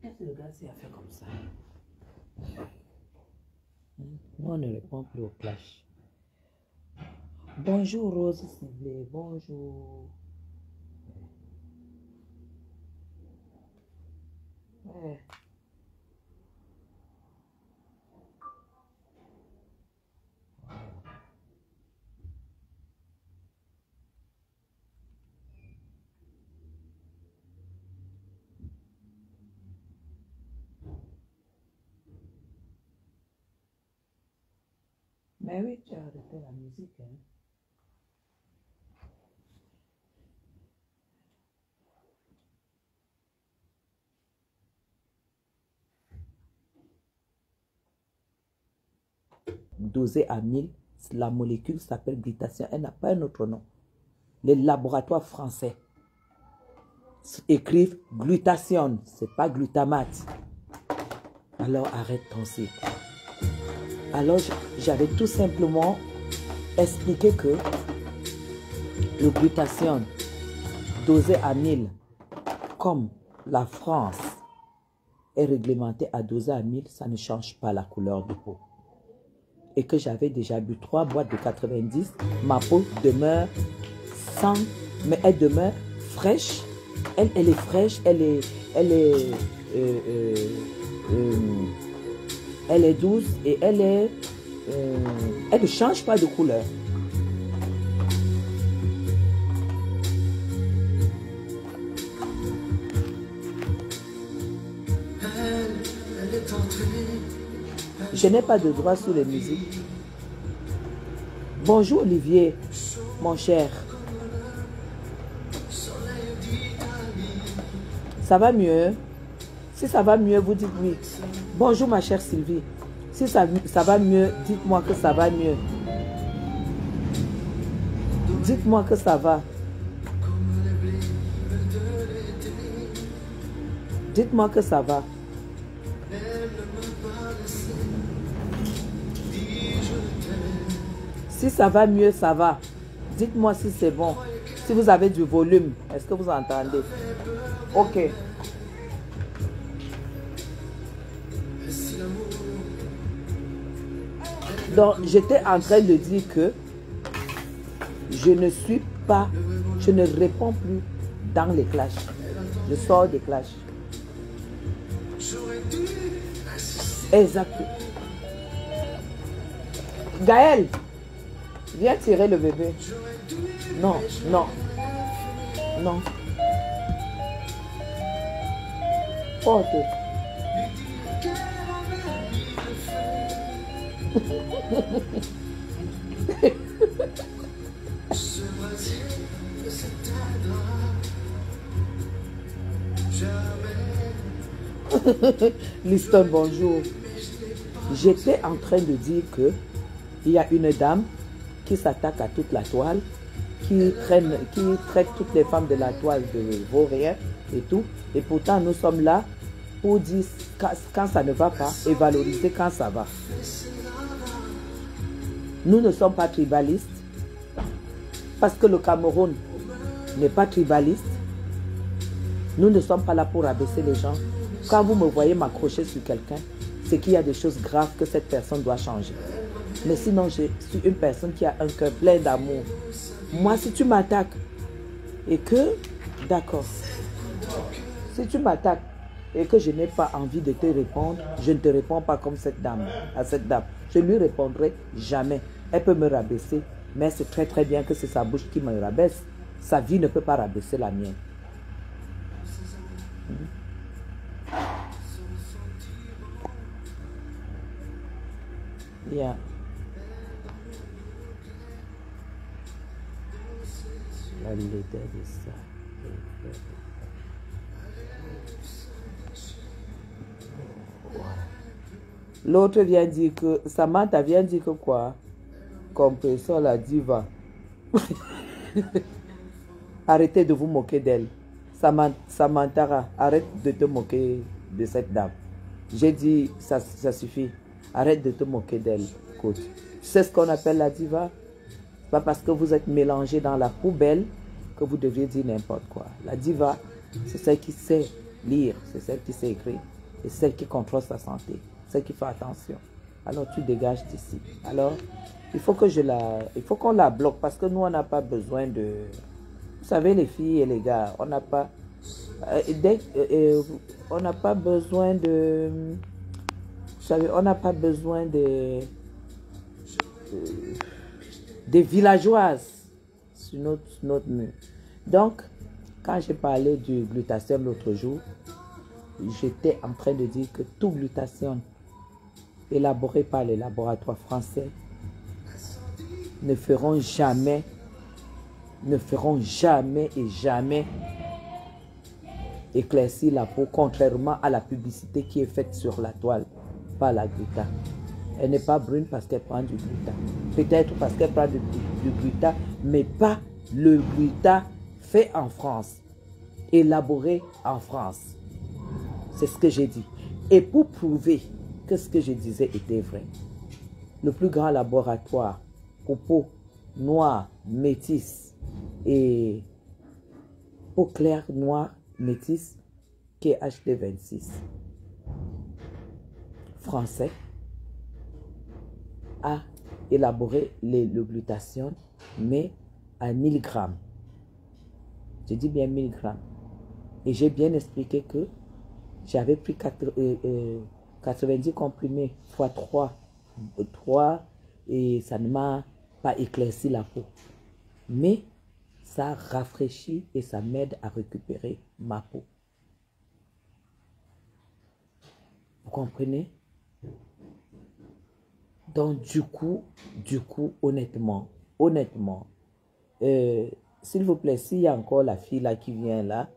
Qu'est-ce que le gars s'est fait comme ça? Nous, on ne répond plus au clash. Bonjour Rose Ciblé, bonjour. Ouais. Mais oui, tu as arrêté la musique, hein. Dosée à 1000, la molécule s'appelle glutathione. Elle n'a pas un autre nom. Les laboratoires français écrivent glutathione, c'est pas glutamate. Alors arrête ton cycle. Alors j'avais tout simplement expliqué que le glutathione dosé à 1000, comme la France est réglementée à doser à 1000, ça ne change pas la couleur de peau. Et que j'avais déjà bu 3 boîtes de 90, ma peau demeure sans, mais elle demeure fraîche. Elle est fraîche, elle est douce et elle ne change pas de couleur. Je n'ai pas de droit sur les musiques. Bonjour Olivier, mon cher. Ça va mieux? Si ça va mieux, vous dites oui. Bonjour ma chère Sylvie. Si ça va mieux, dites-moi que ça va mieux. Dites-moi que ça va. Dites-moi que ça va. Si ça va mieux, ça va. Dites-moi si c'est bon. Si vous avez du volume, est-ce que vous entendez? Ok. Donc, j'étais en train de dire que je ne suis pas, je ne réponds plus dans les clashs. Je sors des clashs. Exact. Gaël, viens tirer le bébé. Non, non, non. Porte. Liston, bonjour. J'étais en train de dire que il y a une dame qui s'attaque à toute la toile, qui traite toutes les femmes de la toile de vaurien et tout. Et pourtant, nous sommes là pour dire quand ça ne va pas et valoriser quand ça va. Nous ne sommes pas tribalistes parce que le Cameroun n'est pas tribaliste. Nous ne sommes pas là pour abaisser les gens. Quand vous me voyez m'accrocher sur quelqu'un, c'est qu'il y a des choses graves que cette personne doit changer. Mais sinon, je suis une personne qui a un cœur plein d'amour. Moi, si tu m'attaques et que, d'accord, si tu m'attaques et que je n'ai pas envie de te répondre, je ne te réponds pas comme cette dame, à cette dame. Je ne lui répondrai jamais. Elle peut me rabaisser, mais c'est très très bien que c'est sa bouche qui me rabaisse. Sa vie ne peut pas rabaisser la mienne. Yeah. La laideur de ça. L'autre vient dire que Samantha vient dire que quoi? Compresseur la diva. Arrêtez de vous moquer d'elle. Samantha, arrête de te moquer de cette dame. J'ai dit, ça suffit. Arrête de te moquer d'elle. Écoute, c'est ce qu'on appelle la diva. Pas parce que vous êtes mélangé dans la poubelle que vous deviez dire n'importe quoi. La diva, c'est celle qui sait lire, c'est celle qui sait écrire. et celle qui contrôle sa santé, celle qui fait attention. Alors tu dégages d'ici. Alors, il faut qu'on la bloque parce que nous, on n'a pas besoin de... Vous savez, les filles et les gars, on n'a pas... on n'a pas besoin de... Vous savez, on n'a pas besoin de villageoises sur notre mur. Donc, quand j'ai parlé du glutathione l'autre jour, j'étais en train de dire que tout glutathione élaboré par les laboratoires français ne feront jamais et jamais éclaircir la peau, contrairement à la publicité qui est faite sur la toile par la gluta. Elle n'est pas brune parce qu'elle prend du gluta. Peut-être parce qu'elle prend du gluta, mais pas le gluta fait en France, élaboré en France. C'est ce que j'ai dit. Et pour prouver que ce que je disais était vrai, le plus grand laboratoire pour peau noire, métisse et peau claire, noire, métisse, qui est HD26, français, a élaboré le glutathione, mais à 1000 grammes. Je dis bien 1000 grammes. Et j'ai bien expliqué que j'avais pris 90 comprimés x 3 et ça ne m'a pas éclairci la peau. Mais ça rafraîchit et ça m'aide à récupérer ma peau. Vous comprenez? Donc du coup, honnêtement, s'il vous plaît, s'il y a encore la fille là qui vient là,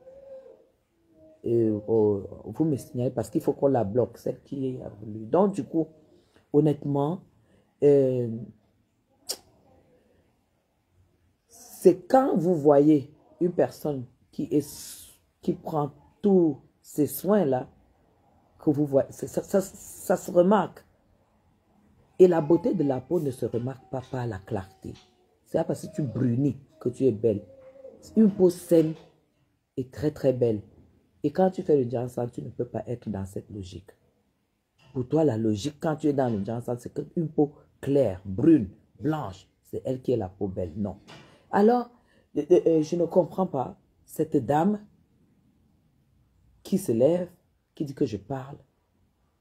vous me signalez parce qu'il faut qu'on la bloque, celle qui est voulu. Donc du coup, honnêtement, c'est quand vous voyez une personne qui prend tous ces soins là que vous voyez, ça se remarque. Et la beauté de la peau ne se remarque pas par la clarté. C'est pas parce que tu brunis que tu es belle. Une peau saine est très très belle. Et quand tu fais le Janssen, tu ne peux pas être dans cette logique. Pour toi, la logique, quand tu es dans le Janssen, c'est qu'une peau claire, brune, blanche, c'est elle qui est la peau belle. Non. Alors, je ne comprends pas cette dame qui se lève, qui dit que je parle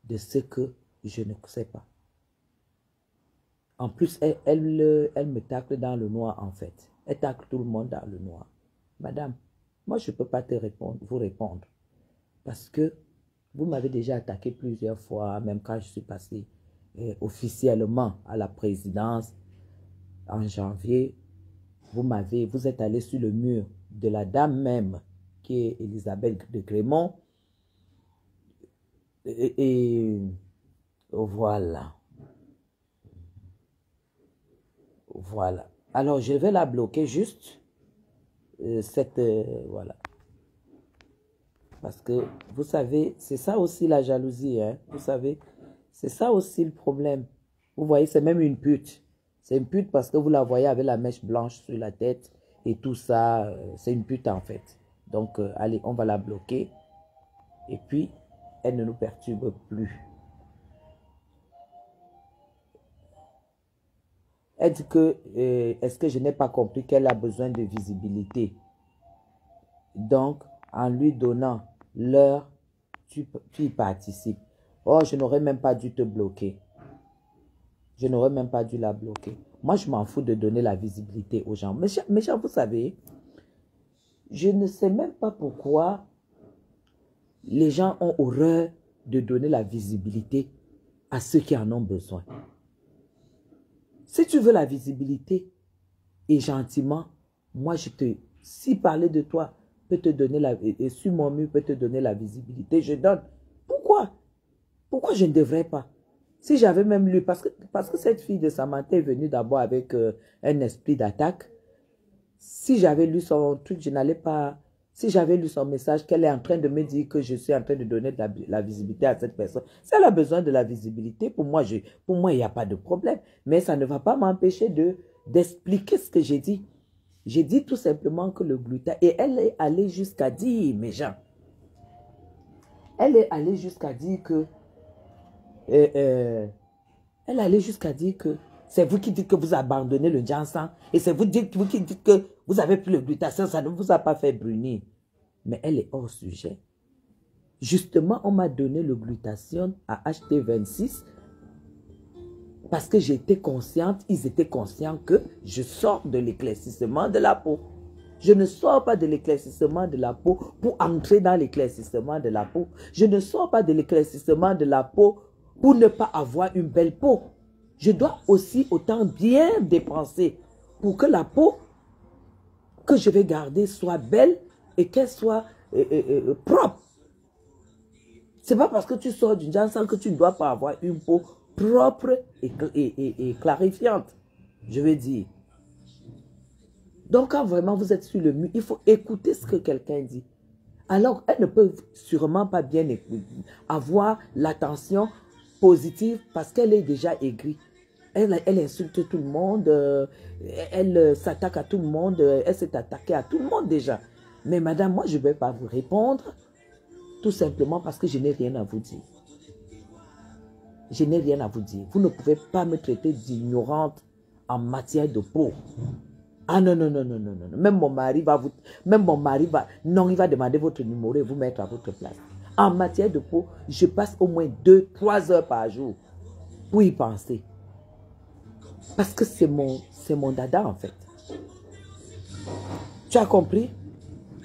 de ce que je ne sais pas. En plus, elle me tacle dans le noir, en fait. Elle tacle tout le monde dans le noir. Madame, moi, je ne peux pas vous répondre. Parce que vous m'avez déjà attaqué plusieurs fois, même quand je suis passé officiellement à la présidence en janvier. Vous êtes allé sur le mur de la dame même, qui est Elisabeth de Grémont. Et voilà. Voilà. Alors, je vais la bloquer juste. Voilà. Parce que, vous savez, c'est ça aussi la jalousie. Hein? Vous savez, c'est ça aussi le problème. Vous voyez, c'est même une pute. C'est une pute parce que vous la voyez avec la mèche blanche sur la tête et tout ça. C'est une pute en fait. Donc, allez, on va la bloquer. Et puis, elle ne nous perturbe plus. Elle dit que, est-ce que je n'ai pas compris qu'elle a besoin de visibilité? Donc, en lui donnant l'heure, tu y participes. Oh, je n'aurais même pas dû te bloquer. Je n'aurais même pas dû la bloquer. Moi, je m'en fous de donner la visibilité aux gens. Mais gens, vous savez, je ne sais même pas pourquoi les gens ont horreur de donner la visibilité à ceux qui en ont besoin. Si tu veux la visibilité, et gentiment, moi, si parler de toi peut te donner et sur mon mur peut te donner la visibilité, je donne. Pourquoi? Pourquoi je ne devrais pas? Si j'avais même lu, parce que cette fille de Samantha est venue d'abord avec un esprit d'attaque. Si j'avais lu son truc, je n'allais pas... Si j'avais lu son message, qu'elle est en train de me dire que je suis en train de donner de la visibilité à cette personne. Si elle a besoin de la visibilité, pour moi, il n'y a pas de problème. Mais ça ne va pas m'empêcher d'expliquer ce que j'ai dit. J'ai dit tout simplement que le gluta... Et elle est allée jusqu'à dire, mes gens, Elle est allée jusqu'à dire que... elle est allée jusqu'à dire que c'est vous qui dites que vous abandonnez le ginseng et c'est vous qui dites que vous avez pris le glutathione, ça ne vous a pas fait brunir. Mais elle est hors sujet. Justement, on m'a donné le glutathione à HT26 parce que j'étais consciente, ils étaient conscients que je sors de l'éclaircissement de la peau. Je ne sors pas de l'éclaircissement de la peau pour entrer dans l'éclaircissement de la peau. Je ne sors pas de l'éclaircissement de la peau pour ne pas avoir une belle peau. Je dois aussi autant bien dépenser pour que la peau que je vais garder soit belle et qu'elle soit propre. Ce n'est pas parce que tu sors du ginseng que tu ne dois pas avoir une peau propre et clarifiante. Je veux dire. Donc, quand vraiment vous êtes sur le mur, il faut écouter ce que quelqu'un dit. Alors, elle ne peut sûrement pas bien avoir l'attention positive parce qu'elle est déjà aigrie. Elle insulte tout le monde, elle s'attaque à tout le monde, elle s'est attaquée à tout le monde déjà. Mais madame, moi je ne vais pas vous répondre, tout simplement parce que je n'ai rien à vous dire. Je n'ai rien à vous dire. Vous ne pouvez pas me traiter d'ignorante en matière de peau. Ah non, non, non, non, non, non. Même mon mari va vous... Non, il va demander votre numéro et vous mettre à votre place. En matière de peau, je passe au moins 2-3 heures par jour pour y penser. Parce que c'est mon dada en fait. Tu as compris?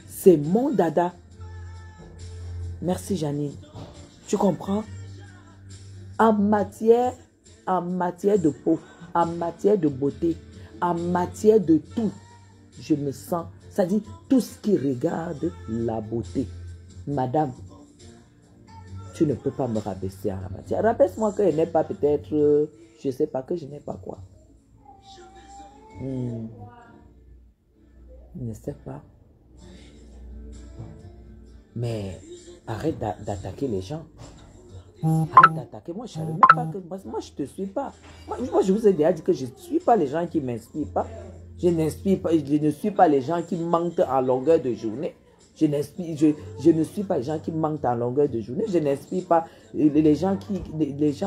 C'est mon dada. Merci Janine. Tu comprends? En matière de peau, en matière de beauté, en matière de tout, je me sens, ça dit tout ce qui regarde la beauté. Madame, tu ne peux pas me rabaisser en la matière. Rabaisse-moi que je n'ai pas peut-être, je ne sais pas, que je n'ai pas quoi. Je ne sais pas. Mais arrête d'attaquer les gens. Arrête d'attaquer. Moi, je ne savais même pas que... Moi, je ne te suis pas. Moi, je vous ai déjà dit que je ne suis pas les gens qui ne m'inspirent pas. Je ne suis pas les gens qui mentent en longueur de journée. Je ne suis pas les gens qui mentent en longueur de journée. Je n'inspire pas les gens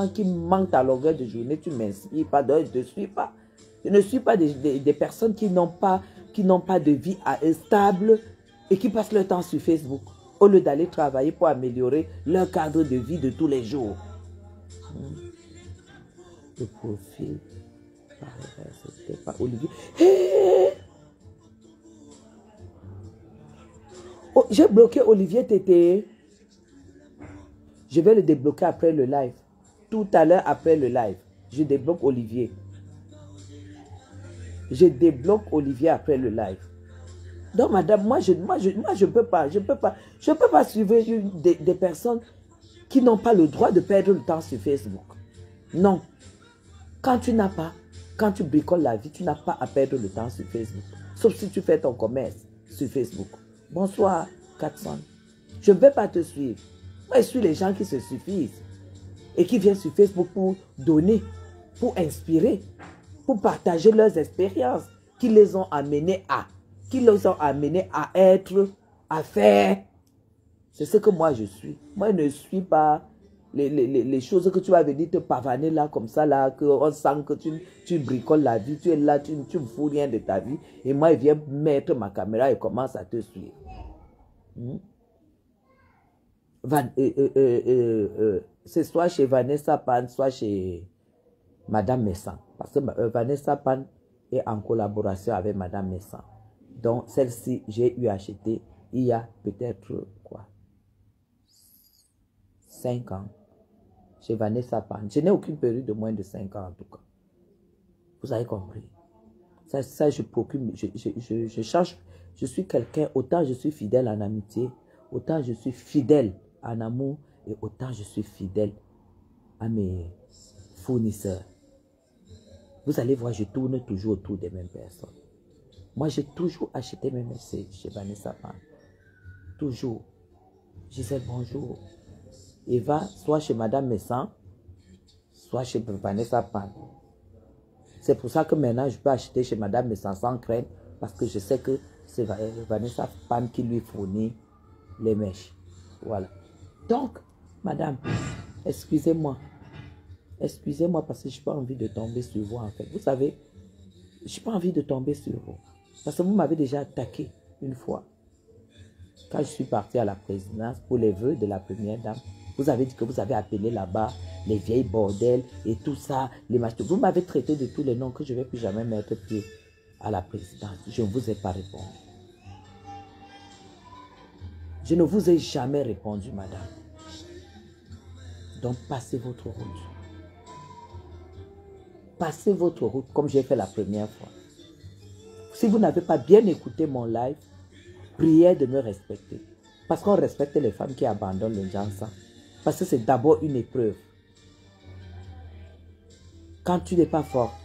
qui mentent en longueur de journée. Tu ne m'inspires pas. Donc, je ne te suis pas. Je ne suis pas des personnes qui n'ont pas de vie stable et qui passent leur temps sur Facebook au lieu d'aller travailler pour améliorer leur cadre de vie de tous les jours. Le profil, c'était pas Olivier. Hey! Oh, j'ai bloqué Olivier Tété. Je vais le débloquer après le live. Tout à l'heure après le live, je débloque Olivier. Je débloque Olivier après le live. Donc, madame, moi, je peux pas suivre des personnes qui n'ont pas le droit de perdre le temps sur Facebook. Non. Quand tu bricoles la vie, tu n'as pas à perdre le temps sur Facebook. Sauf si tu fais ton commerce sur Facebook. Bonsoir, 400. Je ne vais pas te suivre. Moi, je suis les gens qui se suffisent et qui viennent sur Facebook pour donner, pour inspirer, pour partager leurs expériences qui les ont amenés à être, à faire. C'est ce que moi je suis. Moi, je ne suis pas les choses que tu vas venir te pavaner là, comme ça, là, qu'on sent que tu bricoles la vie, tu es là, tu ne fous rien de ta vie. Et moi, je viens mettre ma caméra et commence à te suivre. C'est soit chez Vanessa Pan, soit chez Madame Messan. Parce que Vanessa Pan est en collaboration avec Madame Messan. Donc, celle-ci, j'ai eu acheté il y a peut-être, quoi, 5 ans. Chez Vanessa Pan. Je n'ai aucune période de moins de 5 ans, en tout cas. Vous avez compris. Ça je procure, je cherche, je suis quelqu'un, autant je suis fidèle en amitié, autant je suis fidèle en amour, et autant je suis fidèle à mes fournisseurs. Vous allez voir, je tourne toujours autour des mêmes personnes. Moi, j'ai toujours acheté mes messages chez Vanessa Pan. Toujours. Je disais bonjour. Eva, soit chez Madame Messan, soit chez Vanessa Pan. C'est pour ça que maintenant, je peux acheter chez Madame Messan sans crainte, parce que je sais que c'est Vanessa Pan qui lui fournit les mèches. Voilà. Donc, madame, excusez-moi. Excusez-moi parce que je n'ai pas envie de tomber sur vous, en fait. Vous savez, je n'ai pas envie de tomber sur vous. Parce que vous m'avez déjà attaqué une fois. Quand je suis partie à la présidence pour les vœux de la première dame, vous avez dit que vous avez appelé là-bas les vieilles bordels et tout ça, les machins. Vous m'avez traité de tous les noms que je ne vais plus jamais mettre pied à la présidence. Je ne vous ai pas répondu. Je ne vous ai jamais répondu, madame. Donc, passez votre route. Passez votre route comme j'ai fait la première fois. Si vous n'avez pas bien écouté mon live, priez de me respecter. Parce qu'on respecte les femmes qui abandonnent le Jansan. Parce que c'est d'abord une épreuve. Quand tu n'es pas fort,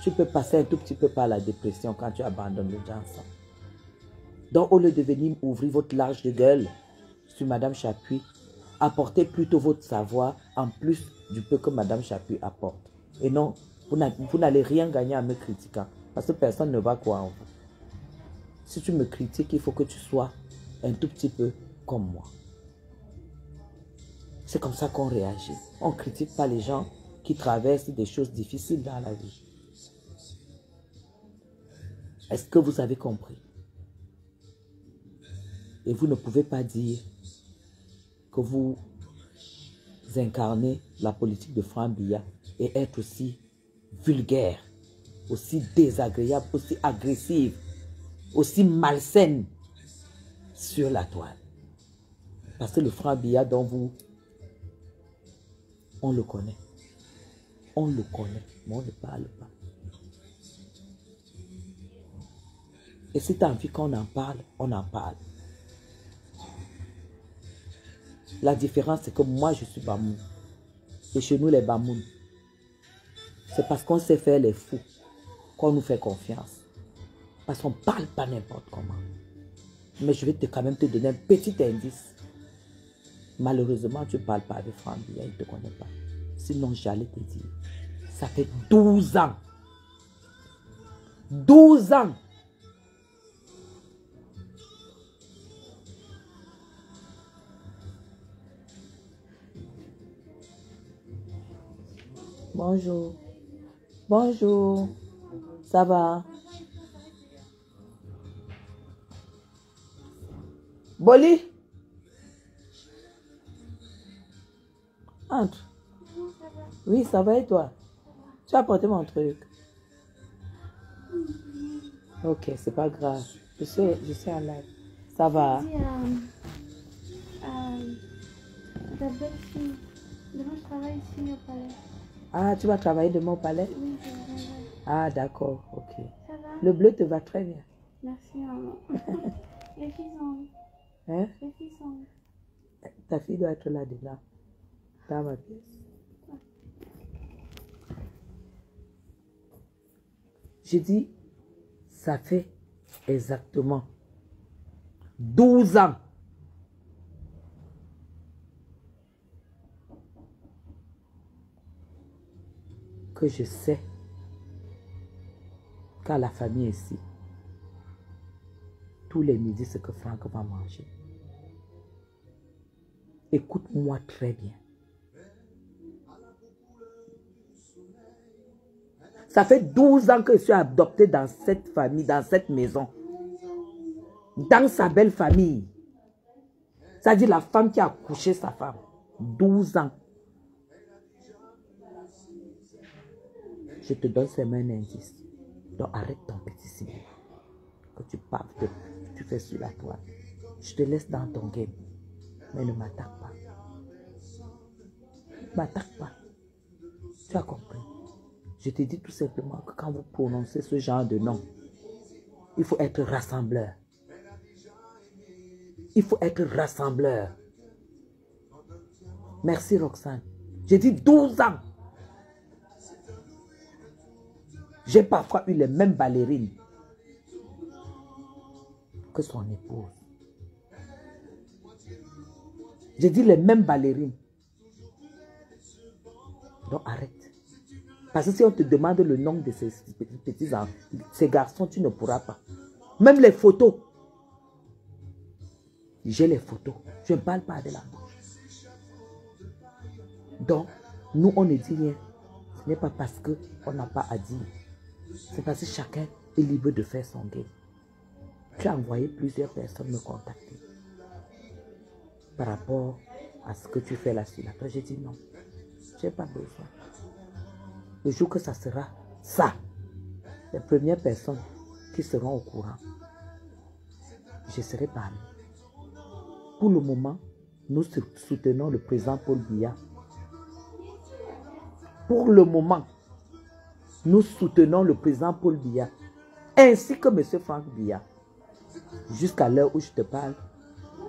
tu peux passer un tout petit peu par la dépression quand tu abandonnes le Jansan. Donc, au lieu de venir ouvrir votre large de gueule sur Madame Chapuis, apportez plutôt votre savoir en plus du peu que Madame Chapuis apporte. Et non, vous n'allez rien gagner en me critiquant. Parce que personne ne va croire en vous. Si tu me critiques, il faut que tu sois un tout petit peu comme moi. C'est comme ça qu'on réagit. On ne critique pas les gens qui traversent des choses difficiles dans la vie. Est-ce que vous avez compris? Et vous ne pouvez pas dire que vous incarnez la politique de Franck Biya et être aussi vulgaire, aussi désagréable, aussi agressive, aussi malsaine sur la toile. Parce que le Franck Biya dont vous, on le connaît. On le connaît, mais on ne parle pas. Et si tu as envie qu'on en parle, on en parle. La différence, c'est que moi, je suis Bamoun. Et chez nous, les Bamoun, c'est parce qu'on sait faire les fous qu'on nous fait confiance. Parce qu'on ne parle pas n'importe comment. Mais je vais quand même te donner un petit indice. Malheureusement, tu ne parles pas avec Franck Biya, il ne te connaît pas. Sinon, j'allais te dire, ça fait 12 ans. 12 ans. Bonjour. Bonjour. Ça va? Boli? Entre. Oui, ça va et toi? Tu as apporté mon truc? Ok, c'est pas grave. Je suis en live. Ça va? Ta belle-fille. Demain, je travaille ici au palais. Ah, tu vas travailler demain au palais? Oui, je vais. Ah, d'accord, ok. Ça va? Le bleu te va très bien. Merci, maman. Les filles sont où? Hein? Les filles sont où? Ta fille doit être là-dedans, dans ma pièce. J'ai dit, ça fait exactement 12 ans que je sais qu'à la famille ici, tous les midis, ce que Franck va manger. Écoute-moi très bien. Ça fait 12 ans que je suis adoptée dans cette famille, dans cette maison. Dans sa belle famille. C'est-à-dire la femme qui a couché sa femme. 12 ans. Je te donne seulement un indice. Donc arrête ton petit cinéma. Que tu parles, tu fais sur la toile. Je te laisse dans ton game. Mais ne m'attaque pas. Ne m'attaque pas. Tu as compris? Je te dis tout simplement que quand vous prononcez ce genre de nom, il faut être rassembleur. Il faut être rassembleur. Merci Roxane. J'ai dit 12 ans. J'ai parfois eu les mêmes ballerines que son épouse. J'ai dit les mêmes ballerines. Donc arrête. Parce que si on te demande le nom de ces petits enfants, ces garçons, tu ne pourras pas. Même les photos. J'ai les photos. Je ne parle pas de la bouche. Donc, nous, on ne dit rien. Ce n'est pas parce qu'on n'a pas à dire. C'est parce que chacun est libre de faire son game. Tu as envoyé plusieurs personnes me contacter par rapport à ce que tu fais là sur la toile. J'ai dit non, je n'ai pas besoin. Le jour que ça sera ça, les premières personnes qui seront au courant, je serai parmi. Pour le moment, nous soutenons le président Paul Biya. Pour le moment, nous soutenons le président Paul Biya, ainsi que M. Franck Biya. Jusqu'à l'heure où je te parle,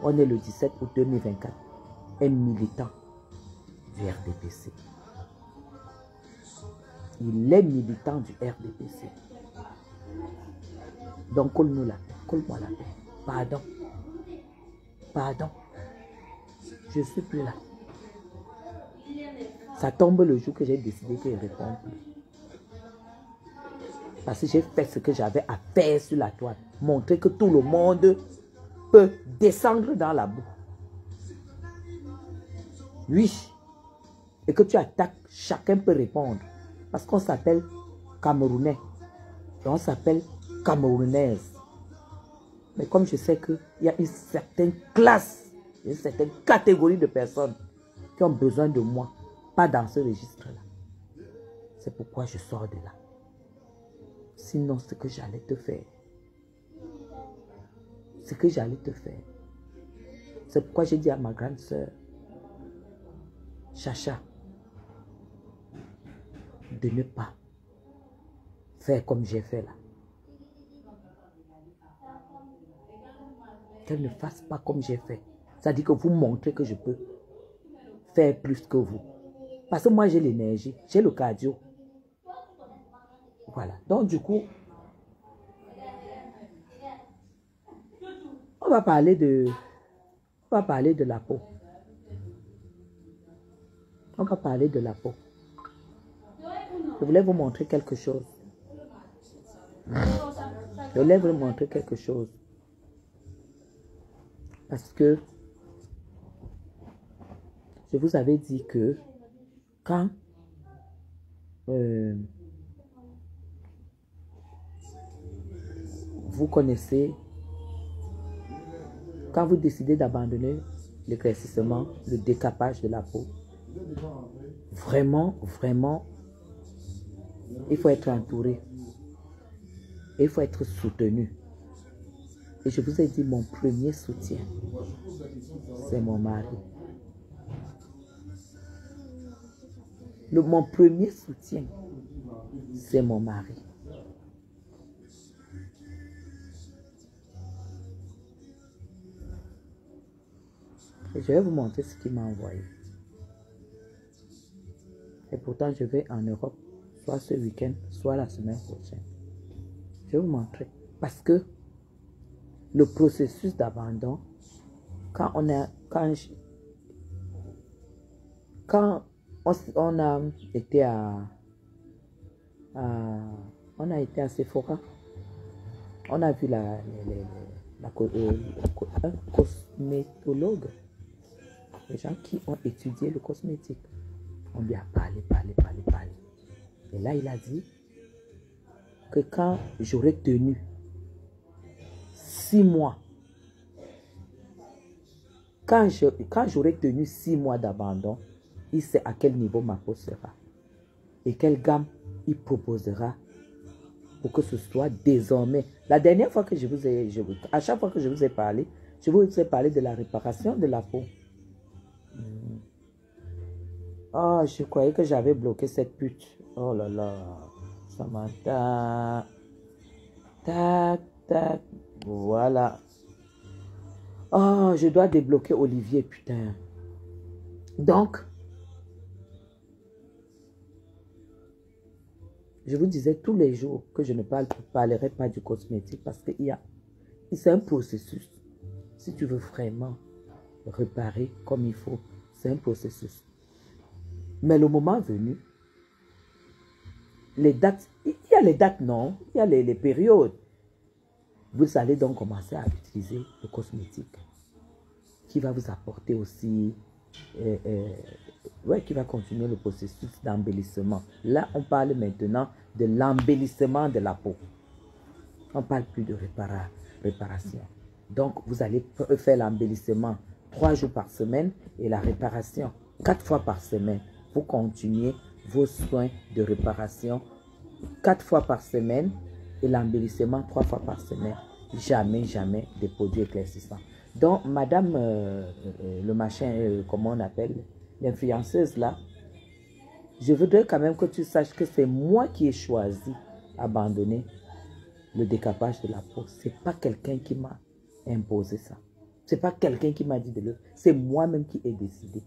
on est le 17 août 2024, un militant du RDPC. Il est militant du RDPC. Donc, colle-nous la paix, colle-moi la paix. Pardon. Pardon. Je ne suis plus là. Ça tombe le jour que j'ai décidé qu'il réponde. Parce que j'ai fait ce que j'avais à faire sur la toile. Montrer que tout le monde peut descendre dans la boue. Oui. Et que tu attaques, chacun peut répondre. Parce qu'on s'appelle Camerounais. Et on s'appelle Camerounaise. Mais comme je sais qu'il y a une certaine classe, une certaine catégorie de personnes qui ont besoin de moi, pas dans ce registre-là. C'est pourquoi je sors de là. Sinon, ce que j'allais te faire, c'est pourquoi j'ai dit à ma grande sœur, Chacha, de ne pas faire comme j'ai fait là. Qu'elle ne fasse pas comme j'ai fait. C'est-à-dire que vous montrez que je peux faire plus que vous. Parce que moi, j'ai l'énergie, j'ai le cardio. Voilà. Donc, du coup, on va parler de la peau. On va parler de la peau. Je voulais vous montrer quelque chose. Je voulais vous montrer quelque chose. Parce que je vous avais dit que quand vous connaissez, quand vous décidez d'abandonner l'éclaircissement, le décapage de la peau, vraiment, vraiment, il faut être entouré. Et il faut être soutenu. Et je vous ai dit, mon premier soutien, c'est mon mari. Mon premier soutien, c'est mon mari. Et je vais vous montrer ce qu'il m'a envoyé. Et pourtant, je vais en Europe, soit ce week-end, soit la semaine prochaine. Je vais vous montrer. Parce que le processus d'abandon, quand on a été à Sephora, on a vu un cosmétologue, les gens qui ont étudié le cosmétique. On lui a parlé. Et là, il a dit que quand j'aurais tenu 6 mois, quand j'aurais tenu 6 mois d'abandon, il sait à quel niveau ma peau sera et quelle gamme il proposera pour que ce soit désormais. La dernière fois que à chaque fois que je vous ai parlé, je vous ai parlé de la réparation de la peau. Oh, je croyais que j'avais bloqué cette pute. Oh là là, Samantha. Tac, tac, voilà. Oh, je dois débloquer Olivier, putain. Donc, je vous disais tous les jours que je ne parlerai pas du cosmétique parce que c'est un processus. Si tu veux vraiment réparer comme il faut, c'est un processus. Mais le moment venu, les dates, il y a les dates, non? Il y a les périodes. Vous allez donc commencer à utiliser le cosmétique qui va vous apporter aussi ouais, qui va continuer le processus d'embellissement. Là, on parle maintenant de l'embellissement de la peau. On ne parle plus de réparation. Donc, vous allez faire l'embellissement 3 jours par semaine et la réparation 4 fois par semaine. Vous continuez vos soins de réparation 4 fois par semaine et l'embellissement 3 fois par semaine. Jamais, jamais des produits éclaircissants. Donc, madame, le machin, comment on appelle, l'influenceuse là, je voudrais quand même que tu saches que c'est moi qui ai choisi d'abandonner le décapage de la peau. Ce n'est pas quelqu'un qui m'a imposé ça. Ce n'est pas quelqu'un qui m'a dit de le... C'est moi-même qui ai décidé.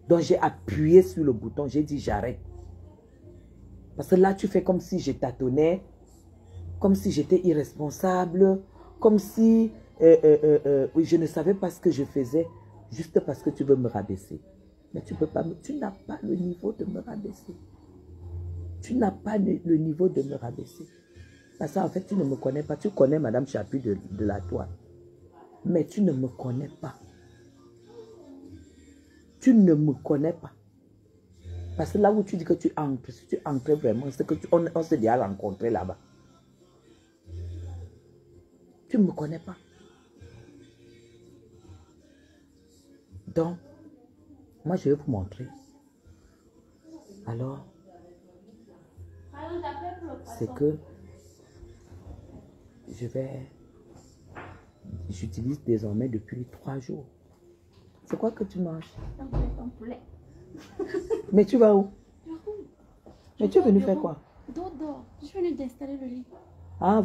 Donc, j'ai appuyé sur le bouton. J'ai dit, j'arrête. Parce que là, tu fais comme si je tâtonnais, comme si j'étais irresponsable, comme si je ne savais pas ce que je faisais, juste parce que tu veux me rabaisser. Mais tu peux pas, tu n'as pas le niveau de me rabaisser. Tu n'as pas le niveau de me rabaisser. Parce qu'en fait, tu ne me connais pas. Tu connais Madame Chapuis de la Toile. Mais tu ne me connais pas. Tu ne me connais pas. Parce que là où tu dis que tu entres, si tu entres vraiment, c'est que on s'est déjà rencontré là-bas. Tu ne me connais pas. Donc, moi je vais vous montrer. Alors, c'est que j'utilise désormais depuis 3 jours. C'est quoi que tu manges? Un poulet. Mais tu vas où? Mais tu es venu faire quoi? Dodo. Je suis venue d'installer le lit. Ah,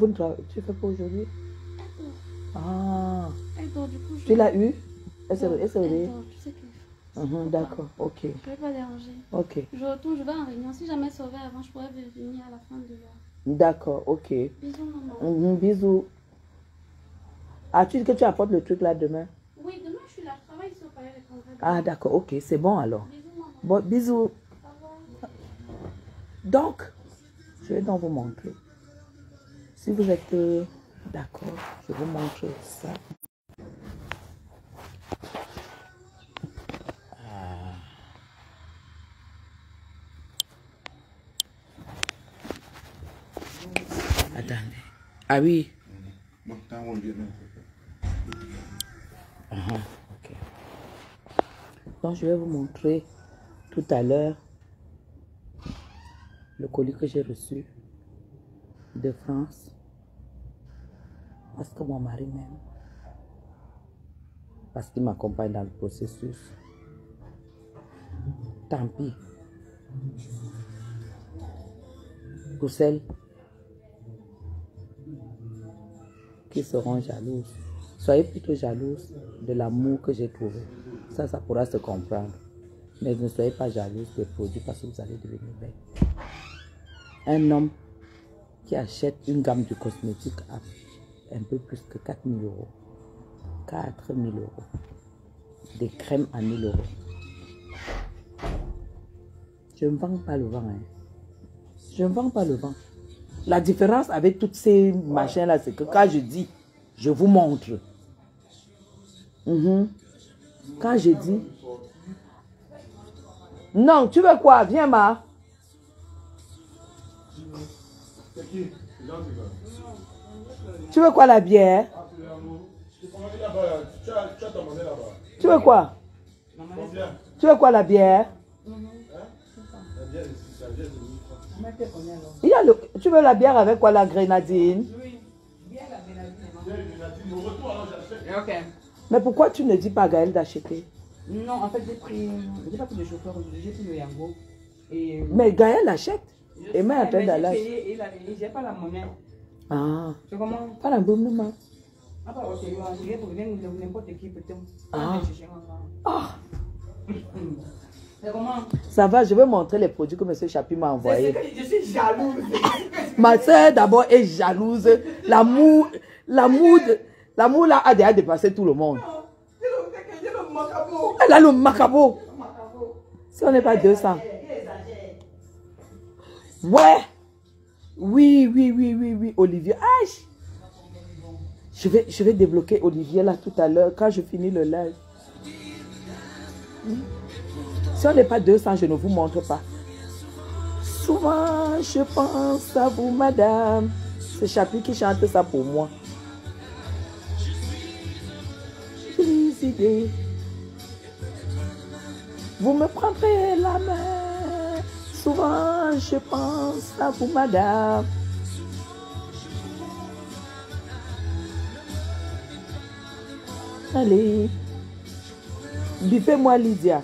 tu fais pas aujourd'hui? Elle dort. Ah. Elle dort, du coup. Tu l'as eu? Elle s'est dort, réveillée? tu sais que... D'accord, ok. Je ne vais pas déranger. Ok. Je retourne, je vais en réunion. Si jamais sauvé avant, je pourrais venir à la fin de l'heure. D'accord, ok. Bisous, maman. Bisous. Ah, tu dis que tu apportes le truc là demain? Oui, demain je suis là. Je travaille sur le palais de congrès. Ah, d'accord, ok. C'est bon alors. Bisous, maman. Bon, bisous. Au revoir. Donc, je vais donc vous montrer. Si vous êtes d'accord, je vous montre ça. Attendez. Ah oui. Ok. Donc, je vais vous montrer tout à l'heure le colis que j'ai reçu de France. Parce que mon mari m'aime. Parce qu'il m'accompagne dans le processus. Tant pis. Pour celles qui seront jalouses, soyez plutôt jalouses de l'amour que j'ai trouvé. Ça pourra se comprendre. Mais ne soyez pas jalouses des produits parce que vous allez devenir belle. Un homme qui achète une gamme de cosmétiques à un peu plus que 4 000 euros. 4 000 euros. Des crèmes à 1 000 euros. Je ne vends pas le vent. Hein. Je ne vends pas le vent. La différence avec tous ces machins-là, c'est que quand je dis, je vous montre. Quand je dis, non, tu veux quoi? Viens, ma. Tu veux quoi, la bière? Tu veux quoi? Tu veux quoi, la bière? Il y a tu veux la bière avec quoi? La grenadine? Oui, bien la grenadine. Ok. Mais pourquoi tu ne dis pas à Gaël d'acheter? Non, en fait, j'ai pas pris de chauffeur, j'ai pris le Yango. Et... Mais Gaël achète. Et moi, en train d'aller. Et j'ai pas la monnaie. Ah. C'est comment? Pas la bonne maman. Ah, bah, ok, je vais pour n'importe qui peut-être. Ah. Ah. C'est comment? Ça va, je vais montrer les produits que M. Chapuis m'a envoyés. Je suis jalouse. Ma soeur d'abord est jalouse. L'amour là a déjà dépassé tout le monde. Elle a le macabo. Si on n'est pas 200. Ouais. Oui, Olivier. Ah, je vais débloquer Olivier là tout à l'heure quand je finis le live. Si on n'est pas 200, je ne vous montre pas. Souvent, je pense à vous, madame. C'est Chapuis qui chante ça pour moi. Les idées. Vous me prendrez la main. Souvent, je pense à vous, madame. Allez. Biffez-moi Lydia,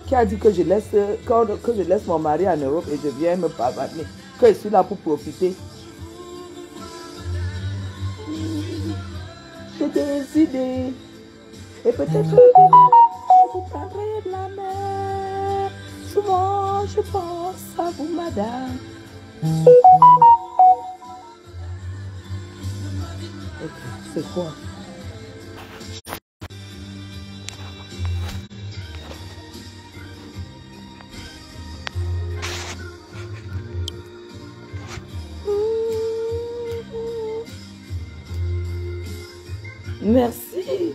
qui a dit que je laisse mon mari en Europe et je viens me pavaner, que je suis là pour profiter. J'ai des idées et peut-être je vous prendrai de la main. Souvent je pense à vous, madame. Ok, c'est quoi? Merci.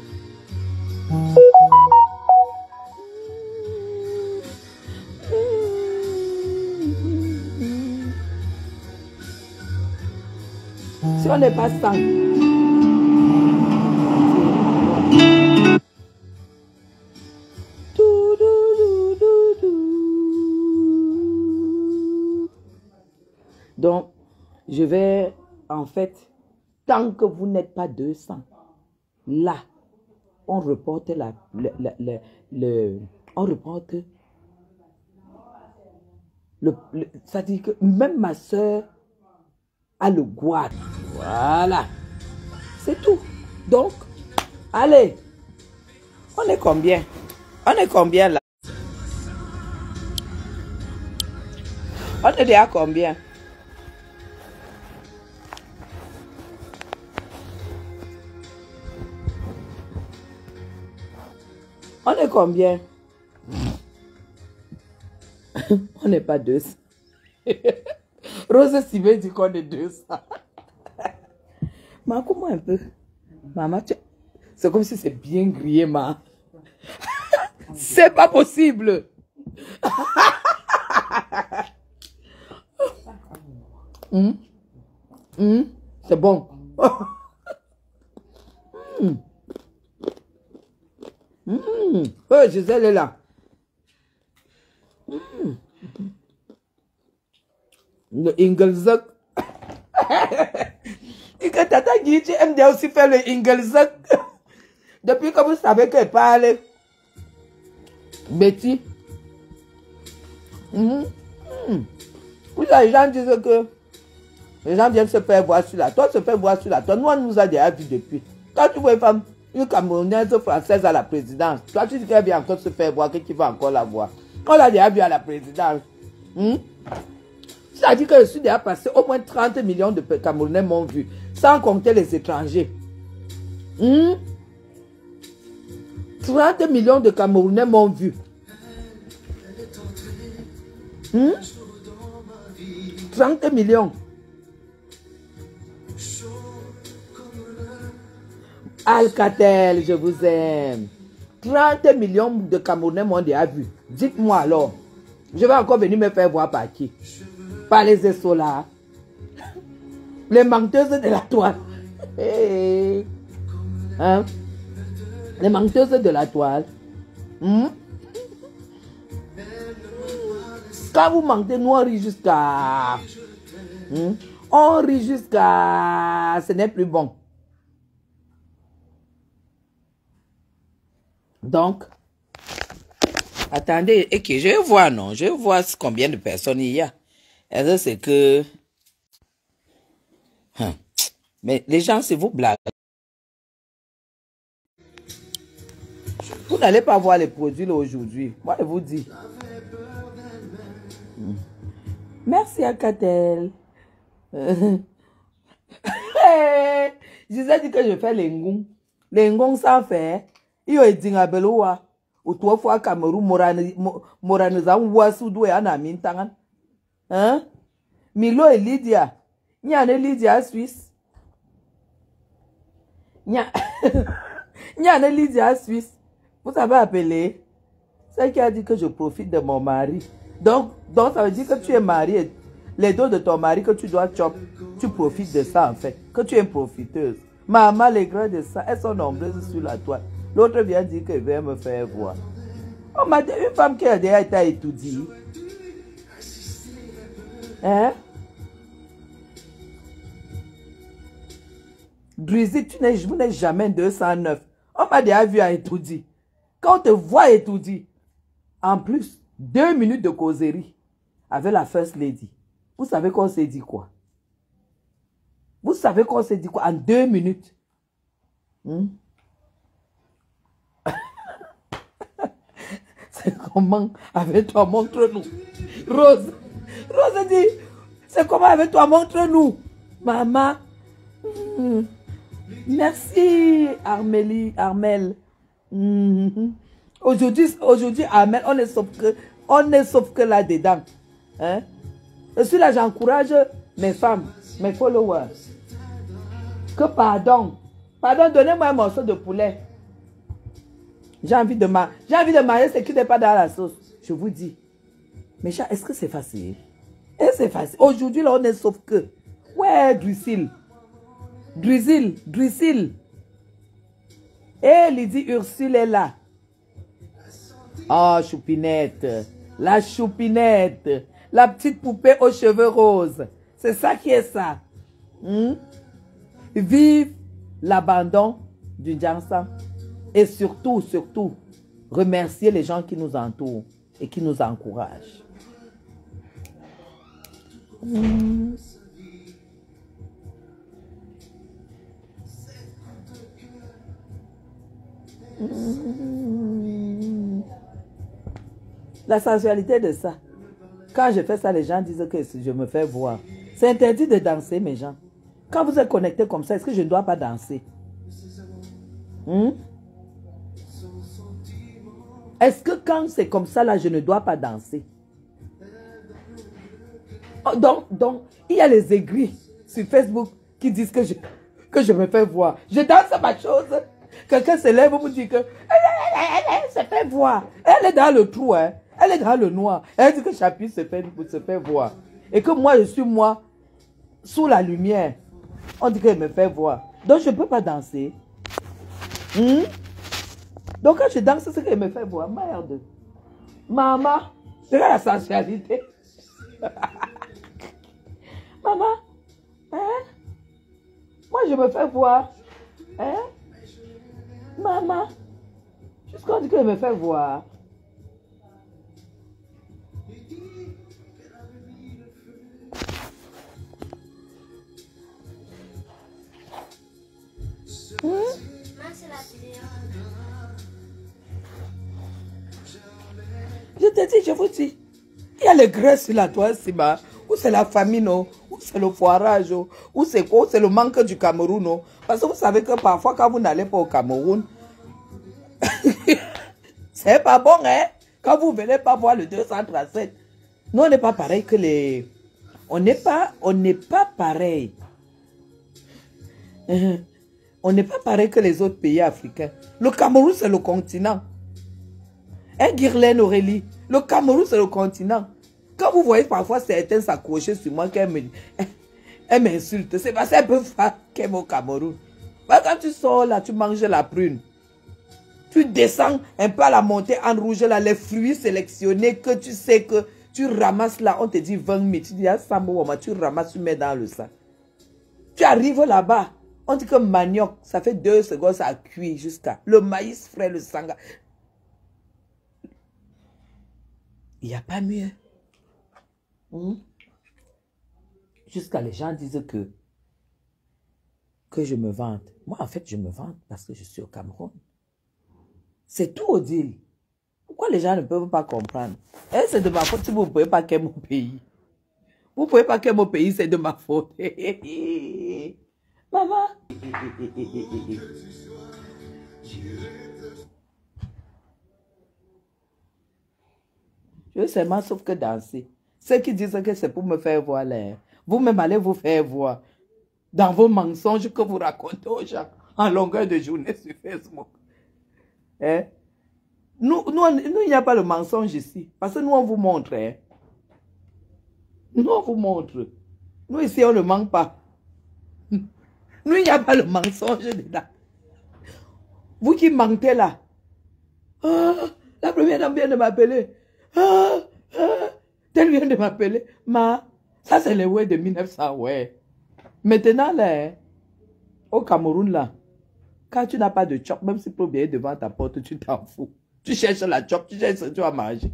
Si on n'est pas 100. Donc, je vais, en fait, tant que vous n'êtes pas 200, là, on reporte on reporte c'est-à-dire que même ma soeur a le goût. Voilà. C'est tout. Donc, allez. On est combien? On est combien là? On est déjà combien? On est combien? On n'est pas 200. Rose Sylvain dit qu'on est 200. Mais comment un peu? Maman, c'est comme si c'est bien grillé, ma. C'est pas possible. C'est bon. Oh, Gisèle est là. Le Ingelzak. Et que Tata Guy, tu aimes bien aussi faire le Ingelzak. Depuis que vous savez qu'elle parle. Betty. Puis les gens disent que les gens viennent se faire voir sur la toile, se faire voir sur la toile. Nous, on nous a déjà vu depuis. Quand tu vois une femme, une Camerounaise française à la présidence, toi tu dis qu'elle vient encore se faire voir, que tu vas encore la voir. On l'a déjà vu à la présidence. Ça dit que je suis déjà passé, au moins 30 millions de Camerounais m'ont vu, sans compter les étrangers. 30 millions de Camerounais m'ont vu. 30 millions. Alcatel, je vous aime. 30 millions de Camerounais m'ont déjà vu. Dites-moi alors. Je vais encore venir me faire voir par qui? Par les essolas. Les menteuses de la toile. Hey. Hein? Les menteuses de la toile. Quand vous mentez, nous on rit jusqu'à... On rit jusqu'à... Ce n'est plus bon. Donc, attendez, ok, je vais voir, non? Je vais voir combien de personnes il y a. Est-ce que c'est que... Mais les gens, c'est vous blaguez. Vous n'allez pas voir les produits aujourd'hui. Moi, je vous dis. Merci, Alcatel. Je vous ai dit que je fais les ngons. Les ngons sans faire. Iyo edinga belowa. Utuwa fois Cameroun moraniza uwa sudwe ana mintangan. Hein? Milo et Lydia. Nyane Lydia Suisse. Nyane Lydia Suisse. Vous avez appelé. C'est qui a dit que je profite de mon mari. Donc ça veut dire que tu es marié. Les dos de ton mari que tu dois chop, tu profites de ça en fait. Que tu es une profiteuse. Maman, les grains de ça, elles sont nombreuses sur la toile. L'autre vient dire qu'elle veut me faire voir. On m'a dit, une femme qui a déjà été étudiée. Hein? Drizzy, vous n'êtes jamais 209. On m'a déjà vu à étudier. Quand on te voit étudier, en plus, 2 minutes de causerie avec la First Lady. Vous savez qu'on s'est dit quoi? Vous savez qu'on s'est dit quoi en 2 minutes? C'est comment avec toi, montre-nous. Rose dit, c'est comment avec toi, montre-nous. Maman. Merci, Armel. Aujourd'hui, Armel, on est sauf que là-dedans. Hein? Et sur là, j'encourage mes femmes, mes followers. Que pardon, donnez-moi un morceau de poulet. J'ai envie de marier ce qui n'est pas dans la sauce. Je vous dis. Mais est-ce que c'est facile? Est-ce que c'est facile? Aujourd'hui, là, on est sauf que. Ouais, Drusil. Et Lydie Ursule est là. Oh, Choupinette. La Choupinette. La petite poupée aux cheveux roses. C'est ça qui est ça. Vive l'abandon du Jansan. Et surtout, remercier les gens qui nous entourent et qui nous encouragent. La sensualité de ça. Quand je fais ça, les gens disent que je me fais voir. C'est interdit de danser, mes gens. Quand vous êtes connectés comme ça, est-ce que je ne dois pas danser? Est-ce que quand c'est comme ça, là, je ne dois pas danser? Oh, donc, il y a les aigris sur Facebook qui disent que je me fais voir. Je danse ma chose. Quelqu'un se lève pour dire que elle se fait voir. Elle est dans le trou, hein. Elle est dans le noir. Elle dit que Chapi se fait voir. Et que moi, je suis moi, sous la lumière. On dit qu'elle me fait voir. Donc, je ne peux pas danser. Donc, quand je danse, c'est ce qu'elle me fait voir. Merde. Maman, c'est la sensualité. Maman, hein? Moi, je me fais voir. Hein? Maman, jusqu'on dit qu'elle me fait voir. Je te dis, je vous dis, il y a les graisses sur la toile, Sima, ou c'est la famine, ou c'est le foirage, ou c'est quoi, c'est le manque du Cameroun. Parce que vous savez que parfois, quand vous n'allez pas au Cameroun, c'est pas bon, hein? Quand vous ne venez pas voir le 237, nous, on n'est pas pareil que les... On n'est pas pareil. On n'est pas pareil que les autres pays africains. Le Cameroun, c'est le continent. Hein, Guirlaine Aurélie? Le Cameroun, c'est le continent. Quand vous voyez parfois certains s'accrocher sur moi, elle m'insulte. C'est parce qu'elle peut faire qu'elle est au Cameroun. Quand tu sors là, tu manges la prune. Tu descends un peu à la montée en rouge, là, les fruits sélectionnés que tu sais que tu ramasses là, on te dit 20 000. Tu dis, ah, tu ramasses, tu mets dans le sac. Tu arrives là-bas, on dit que manioc, ça fait 2 secondes, ça cuit jusqu'à le maïs frais, le sanga. Il n'y a pas mieux. Jusqu'à les gens disent que je me vante. Moi, en fait, je me vante parce que je suis au Cameroun. C'est tout, Odile. Pourquoi les gens ne peuvent pas comprendre? C'est de ma faute si vous ne pouvez pas qu'aimer mon pays. Vous ne pouvez pas qu'aimer mon pays, c'est de ma faute. Maman. Je veux seulement sauf que danser. Ceux qui disent que c'est pour me faire voir l'air. Vous-même allez vous faire voir. Dans vos mensonges que vous racontez aux gens en longueur de journée sur Facebook. Hein? Nous, il n'y a pas le mensonge ici. Parce que nous, on vous montre. Hein. Nous, on vous montre. Nous, ici, on ne ment pas. Nous, il n'y a pas le mensonge dedans. Vous qui mentez là. Ah, la première dame vient de m'appeler. Elle vient de m'appeler. Ça, c'est les ouais de 1900, ouais. Maintenant, là, au Cameroun, là, quand tu n'as pas de chop, même si Paul Biya est devant ta porte, tu t'en fous. Tu cherches la chop, tu cherches ce que tu vas manger.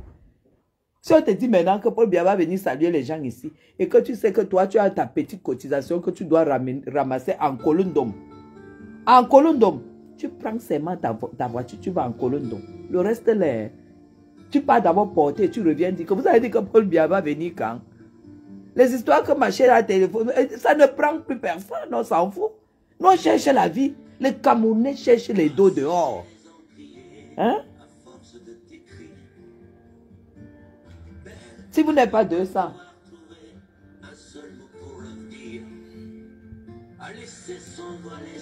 Si on te dit maintenant que Paul Biya va venir saluer les gens ici, et que tu sais que toi, tu as ta petite cotisation que tu dois ramasser en Colundom. En Colundom, tu prends seulement ta voiture, tu vas en Colundom. Le reste, là, tu pars d'abord porter, tu reviens dire que vous avez dit que Paul Biya va venir quand? Les histoires que ma chère a téléphoné, ça ne prend plus personne, on s'en fout. Nous, on cherche la vie. Les Camerounais cherchent les dos dehors. Hein? Si vous n'êtes pas 200.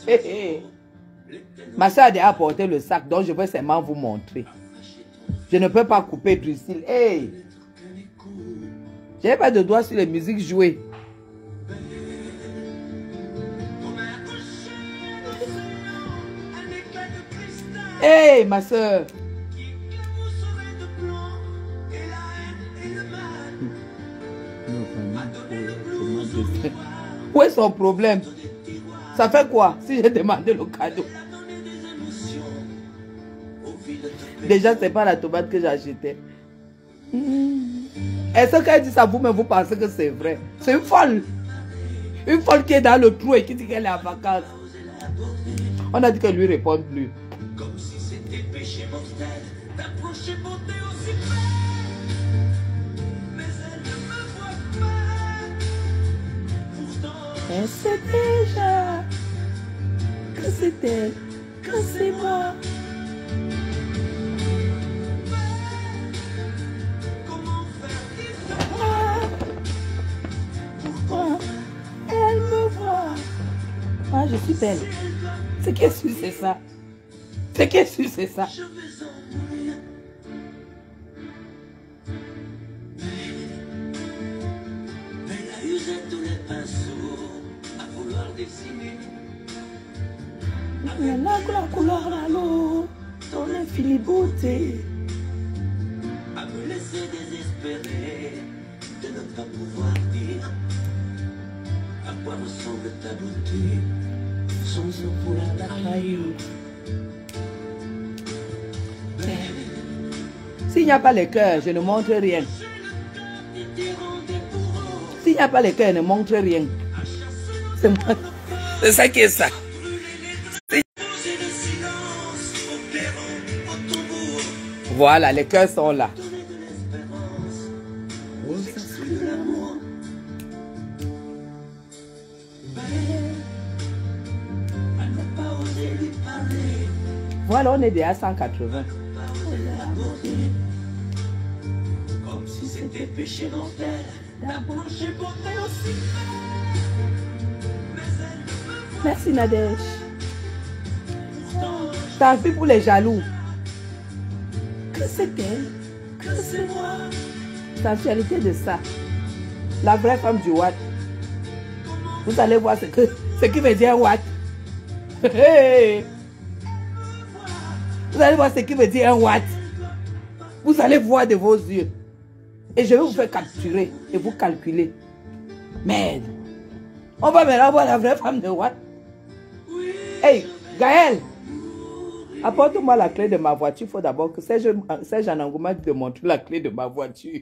Hey, hey. Ma soeur a déjà apporté le sac, donc je vais seulement vous montrer. Je ne peux pas couper Priscille. Hey! Je n'ai pas de doigt sur les musiques jouées. Hey, ma soeur. Où est son problème? Ça fait quoi si j'ai demandé le cadeau? Déjà, c'est pas la tomate que j'ai achetée. Est-ce qu'elle dit ça vous-même, vous pensez que c'est vrai? C'est une folle. Une folle qui est dans le trou et qui dit qu'elle est en vacances. On a dit qu'elle lui répond plus. Comme si c'était péché mortel d'approcher beauté aussi près. Mais elle ne me voit pas. Pourtant, Elle sait déjà que c'est elle, que c'est moi. comment faire différemment? Pourquoi elle me voit? Ah, je suis belle. C'est qui est sûr, c'est ça. C'est qui est sûr, c'est ça. Je vais en mourir. Mais elle a usé tous les pinceaux à vouloir dessiner. La couleur à l'eau, ton infinie beauté. À me laisser désespérer de ne pas pouvoir dire à quoi ressemble ta beauté sans eau pour la trahir. S'il n'y a pas le cœur, je ne montre rien. S'il n'y a pas le cœur, je ne montre rien. C'est moi. C'est ça qui est ça. Voilà, les cœurs sont là. Voilà, on est déjà à 180. Comme si c'était péché mortel d'approcher beauté aussi. Merci Nadège. T'as vu pour les jaloux. Que c'est elle, que c'est moi. Sensualité de ça. La vraie femme du Watt. Vous allez voir ce qui veut dire Watt. Hey. Vous allez voir ce qui veut dire un Watt. Vous allez voir de vos yeux. Et je vais vous faire capturer et vous calculer. Merde. On va maintenant voir la vraie femme de Watt. Hey, Gaël. Apporte-moi la clé de ma voiture. Il faut d'abord que Serge Anangouma te montre la clé de ma voiture.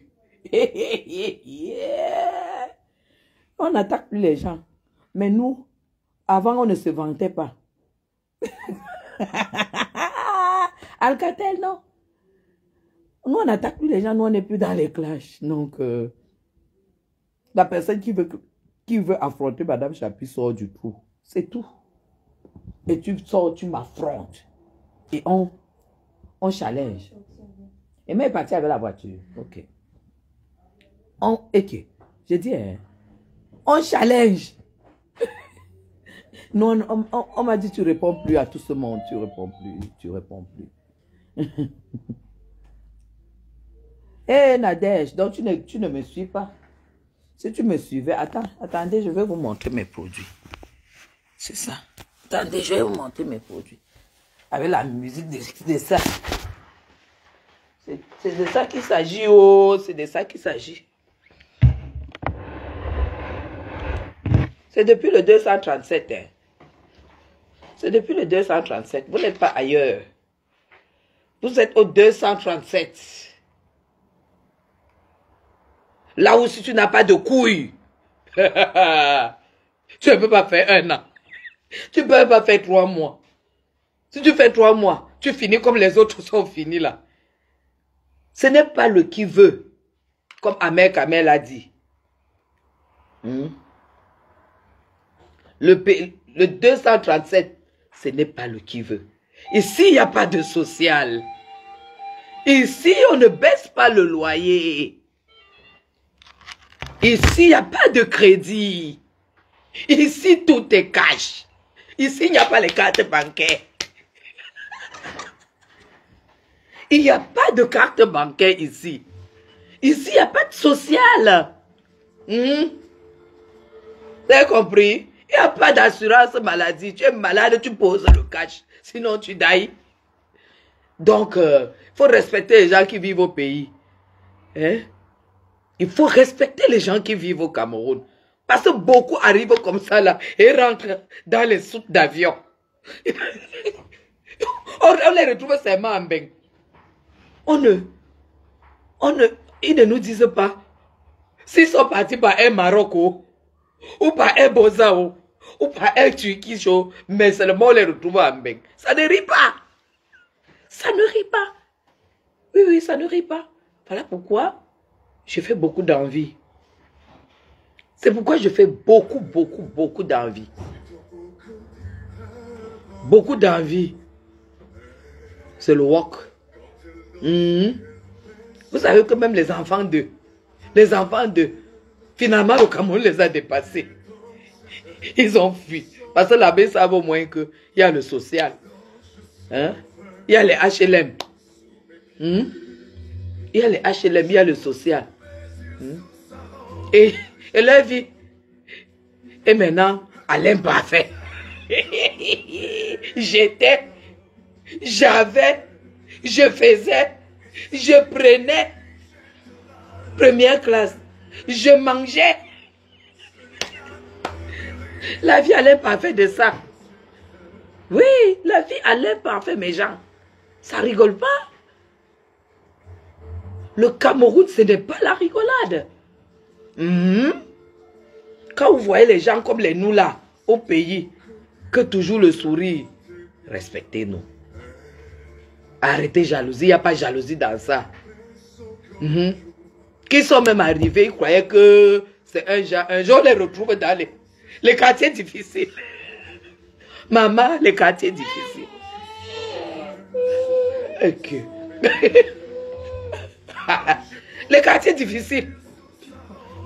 On n'attaque plus les gens. Mais nous, avant, on ne se vantait pas. Alcatel, non. Nous, on n'attaque plus les gens. Nous, on n'est plus dans les clashs. Donc, la personne qui veut affronter Madame Chapuis sort du trou. C'est tout. Et tu sors, tu m'affrontes. Et on challenge. Et même parti avec la voiture. Ok. Ok. J'ai dit, hein, on challenge. Non, on m'a dit, tu réponds plus à tout ce monde. Tu réponds plus. Tu réponds plus. Hé, Nadège, donc tu ne me suis pas. Si tu me suivais, attendez, je vais vous montrer mes produits. C'est ça. Attendez, je vais vous montrer mes produits. Avec la musique de ça. C'est de ça qu'il s'agit, oh, c'est de ça qu'il s'agit. C'est depuis le 237, hein. C'est depuis le 237. Vous n'êtes pas ailleurs. Vous êtes au 237. Là où si tu n'as pas de couilles, tu ne peux pas faire 1 an. Tu ne peux pas faire 3 mois. Si tu fais 3 mois, tu finis comme les autres sont finis là. Ce n'est pas le qui veut, comme Ahmed Kamel a dit. Le 237, ce n'est pas le qui veut. Ici, il n'y a pas de social. Ici, on ne baisse pas le loyer. Ici, il n'y a pas de crédit. Ici, tout est cash. Ici, il n'y a pas les cartes bancaires. Il n'y a pas de carte bancaire ici. Ici, il n'y a pas de social. Vous avez compris? Il n'y a pas d'assurance maladie. Tu es malade, tu poses le cash. Sinon, tu dailles. Donc, il faut respecter les gens qui vivent au pays. Hein? Il faut respecter les gens qui vivent au Cameroun. Parce que beaucoup arrivent comme ça là et rentrent dans les soutes d'avion. On les retrouve seulement en bain. Ils ne nous disent pas s'ils sont partis par un Maroc ou par un Bozao ou par un Turquie, mais seulement on les retrouve en bain. Ça ne rit pas. Ça ne rit pas. Oui, oui, ça ne rit pas. Voilà pourquoi je fais beaucoup d'envie. C'est pourquoi je fais beaucoup d'envie. Beaucoup d'envie. C'est le wok. Vous savez que même les enfants d'eux, finalement le Cameroun les a dépassés. Ils ont fui. Parce que là-bas, ils savent au moins qu'il y a le social. Hein? Il y a les HLM. Il y a les HLM, il y a le social. Et leur vie est maintenant à l'imparfait. J'étais, j'avais, je faisais, je prenais première classe, je mangeais. La vie à l'imparfait de ça. Oui, la vie à l'imparfait, mes gens. Ça rigole pas. Le Cameroun, ce n'est pas la rigolade. Quand vous voyez les gens comme les nous là, au pays, que toujours le sourire, respectez-nous. Arrêtez jalousie, il n'y a pas de jalousie dans ça. Qui sont même arrivés, ils croyaient que c'est un jour on les retrouve dans les quartiers difficiles. Maman, les quartiers difficiles. Ok. Les quartiers difficiles.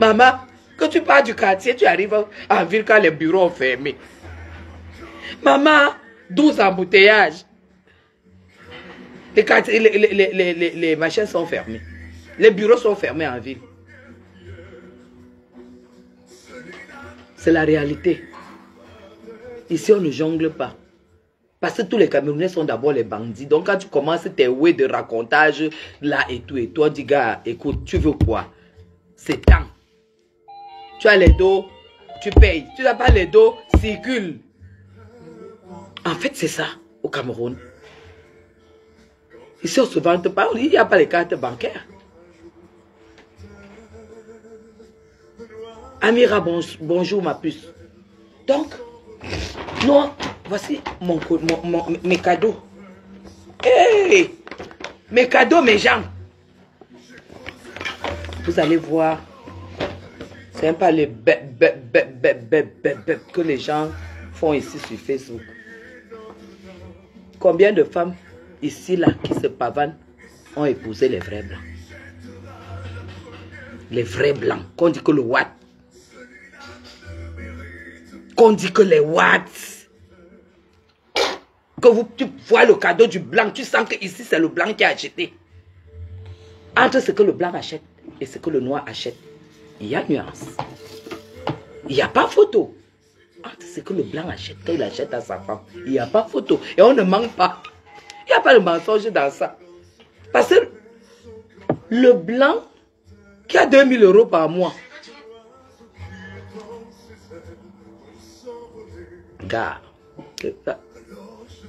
Maman, quand tu pars du quartier, tu arrives en ville quand les bureaux sont fermés. Maman, 12 embouteillages. Les machines sont fermées. Les bureaux sont fermés en ville. C'est la réalité. Ici, on ne jongle pas. Parce que tous les Camerounais sont d'abord les bandits. Donc, quand tu commences tes ouais de racontage, là et tout, on dit, gars, écoute, tu veux quoi? C'est temps. Tu as les dos, tu payes. Tu n'as pas les dos, circule. En fait, c'est ça, au Cameroun. Ici, on ne se vante pas. Il n'y a pas les cartes bancaires. Amira, bonjour ma puce. Donc, non, voici mes cadeaux. Hey, mes cadeaux, mes gens. Vous allez voir. C'est un pas les que les gens font ici sur Facebook. Combien de femmes ici, là, qui se pavanent, ont épousé les vrais blancs? Les vrais blancs. Qu'on dit que le what? Qu'on dit que les what? Que tu vois le cadeau du blanc, tu sens que ici c'est le blanc qui a acheté. Entre ce que le blanc achète et ce que le noir achète, il y a nuance. Il n'y a pas photo. Entre ce que le blanc achète, quand il achète à sa femme, il n'y a pas photo. Et on ne ment pas. Il n'y a pas de mensonge dans ça. Parce que le blanc qui a 2000 € par mois, gars, il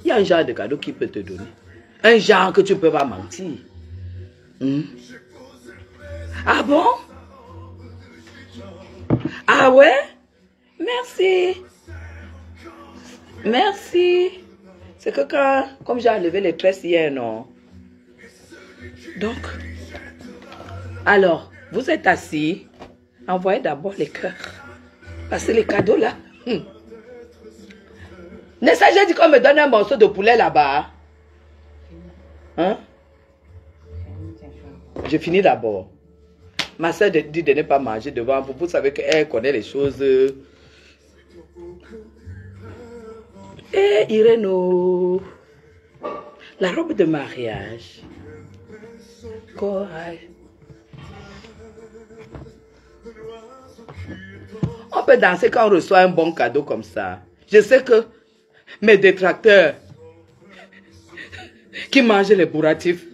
y a un genre de cadeau qui peut te donner. Un genre que tu ne peux pas mentir. Ah bon? Ah ouais? Merci. Merci. C'est que quand, comme j'ai enlevé les tresses hier, non? Donc, alors, vous êtes assis, envoyez d'abord les cœurs. Parce que les cadeaux là, Nessa, j'ai dit qu'on me donne un morceau de poulet là-bas. Hein? Je finis d'abord. Ma soeur dit de ne pas manger devant vous. Vous savez qu'elle connaît les choses. Eh, Iréno, la robe de mariage. Corail. On peut danser quand on reçoit un bon cadeau comme ça. Je sais que mes détracteurs qui mangent les bourratifs.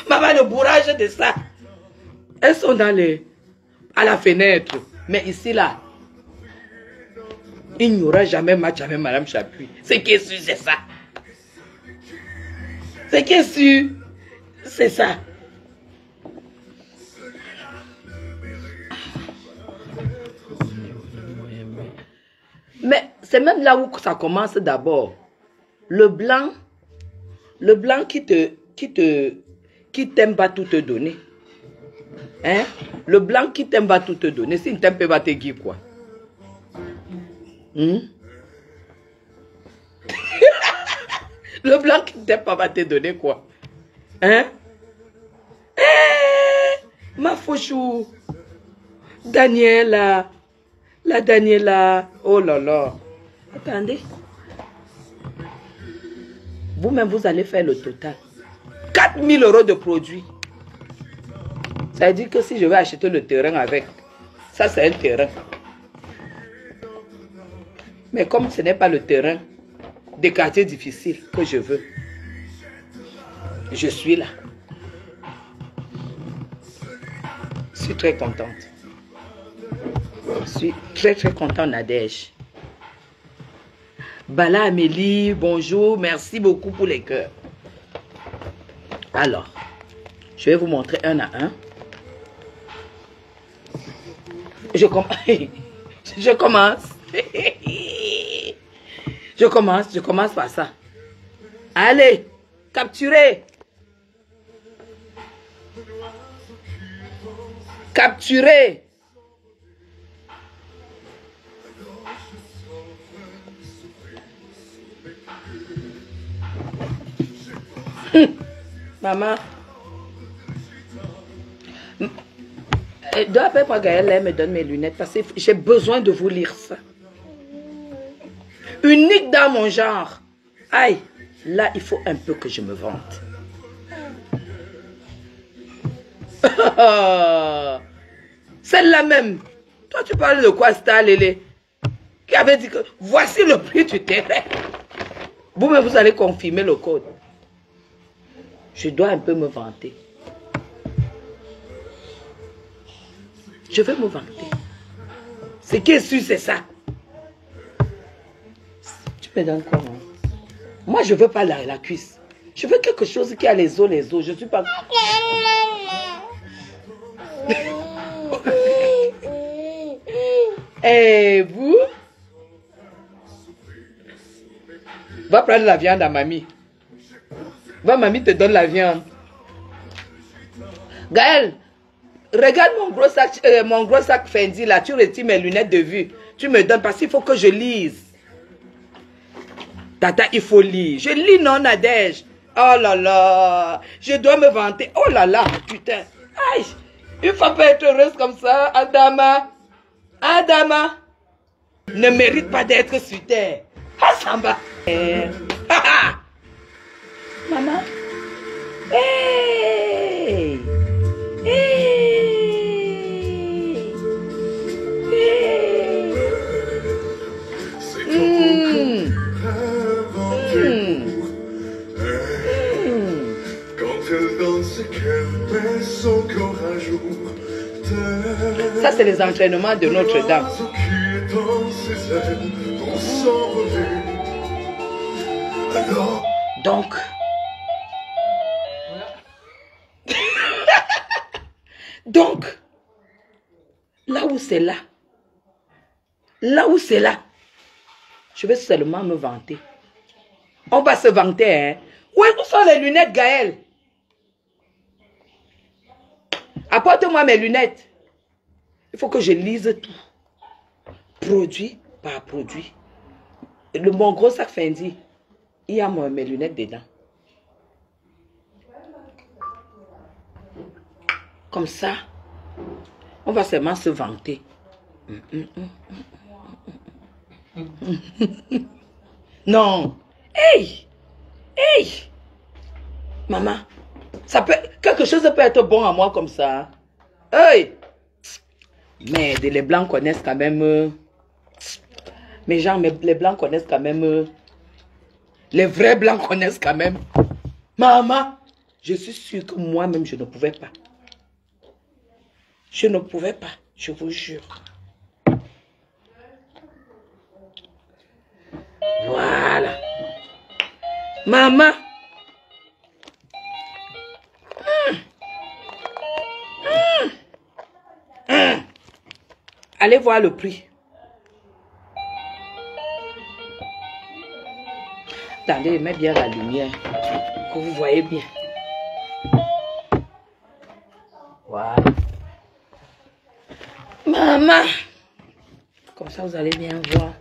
Maman, le bourrage de ça. Elles sont dans les... à la fenêtre. Mais ici, là, il n'y aura jamais match avec Madame Chapuis. Ce qui est sûr, c'est ça. Ce qui est sûr, c'est ça. Mais c'est même là où ça commence d'abord. Le blanc qui t'aime va tout te donner. Hein? Le blanc qui t'aime va tout te donner. S'il ne t'aime pas, va te dire quoi? Le blanc qui ne t'aime pas va te donner quoi? Hein? Ma fauchou. Daniela. La Daniela. Oh là là. Attendez. Vous-même, vous allez faire le total. 4000 € de produits. Ça veut dire que si je vais acheter le terrain avec, ça c'est un terrain. Mais comme ce n'est pas le terrain des quartiers difficiles que je veux, je suis là. Je suis très contente. Je suis très contente, Nadège. Bala Amélie, bonjour, merci beaucoup pour les cœurs. Alors, je vais vous montrer un à un. Je commence. Je commence par ça. Allez, capturez. Capturez. Maman. D'après moi, Gaëlle me donne mes lunettes parce que j'ai besoin de vous lire ça. Unique dans mon genre. Aïe, là, il faut un peu que je me vante. Celle-là même. Toi, tu parles de quoi, Stalélé? Qui avait dit que voici le prix du terrain. Vous-même, vous allez confirmer le code. Je dois un peu me vanter. Je vais me vanter. Ce qui est sûr, c'est ça. Tu me donnes comment? Moi, je ne veux pas la cuisse. Je veux quelque chose qui a les os, les os. Je ne suis pas... Et vous? Va prendre la viande à mamie. Va, mamie te donne la viande. Gaël, regarde mon gros sac Fendi là. Tu retires mes lunettes de vue. Tu me donnes parce qu'il faut que je lise. Tata, il faut lire. Je lis non, Nadège. Oh là là. Je dois me vanter. Oh là là, putain. Aïe. Une femme peut être heureuse comme ça, Adama. Adama ne mérite pas d'être sur terre. Ah, Samba. Maman, Hey! Hey! Hey! Quand elle danse, qu'elle met son corps à jour. Ça, c'est les entraînements de Notre-Dame. Donc, là où c'est là, je vais seulement me vanter. On va se vanter, hein. Où sont les lunettes, Gaël? Apporte-moi mes lunettes. Il faut que je lise tout. Produit par produit. Mon gros sac Fendi, il y a mes lunettes dedans. Comme ça, on va seulement se vanter. Non. Hey! Hey! Maman, quelque chose peut être bon à moi comme ça. Hey! Mais les blancs connaissent quand même. Mais genre, les blancs connaissent quand même. Les vrais blancs connaissent quand même. Maman, je suis sûre que moi-même, je ne pouvais pas. Je ne pouvais pas, je vous jure. Voilà. Maman. Allez voir le prix. Attendez, mets bien la lumière. Que vous voyez bien. Voilà. Maman. Comme ça, vous allez bien voir.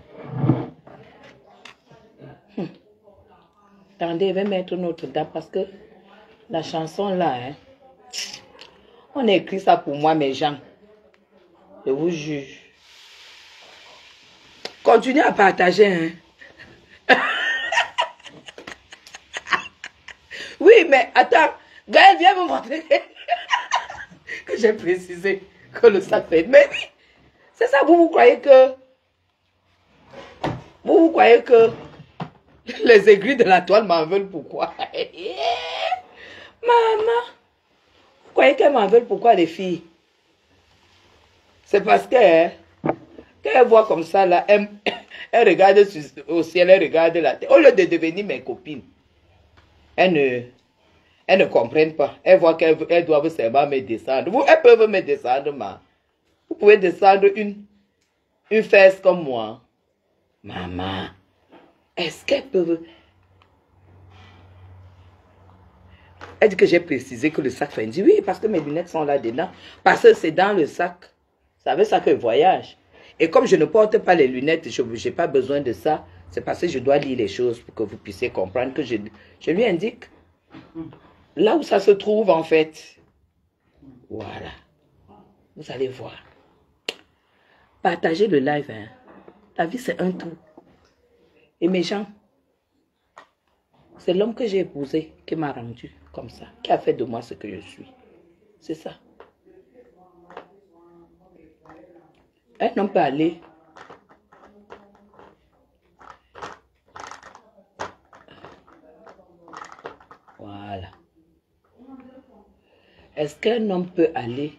Attendez, je vais mettre Notre-Dame parce que la chanson là, hein, on a écrit ça pour moi, mes gens. Je vous juge. Continuez à partager, hein. Oui, mais attends, Gaël, viens me montrer que j'ai précisé que le sac fait. Mais oui, c'est ça, vous croyez que... Vous croyez que les aiguilles de la toile m'en veulent pourquoi? Maman, vous croyez qu'elles m'en veulent pourquoi les filles? C'est parce que quand elles voient comme ça, là, elles regardent au ciel, elles regardent la terre. Au lieu de devenir mes copines, elles ne comprennent pas. Elles voient qu'elles doivent seulement me descendre. Elles peuvent me descendre, ma. Vous pouvez descendre une fesse comme moi. Maman, est-ce qu'elles peuvent... Elle dit que j'ai précisé que le sac Fendi. Oui, parce que mes lunettes sont là-dedans. Parce que c'est dans le sac. Vous savez ça que je voyage. Et comme je ne porte pas les lunettes, je n'ai pas besoin de ça. C'est parce que je dois lire les choses pour que vous puissiez comprendre que je lui indique là où ça se trouve en fait. Voilà. Vous allez voir. Partagez le live. Hein. La vie c'est un tout. Et mes gens, c'est l'homme que j'ai épousé qui m'a rendu comme ça. Qui a fait de moi ce que je suis. C'est ça. Un homme peut aller. Voilà. Est-ce qu'un homme peut aller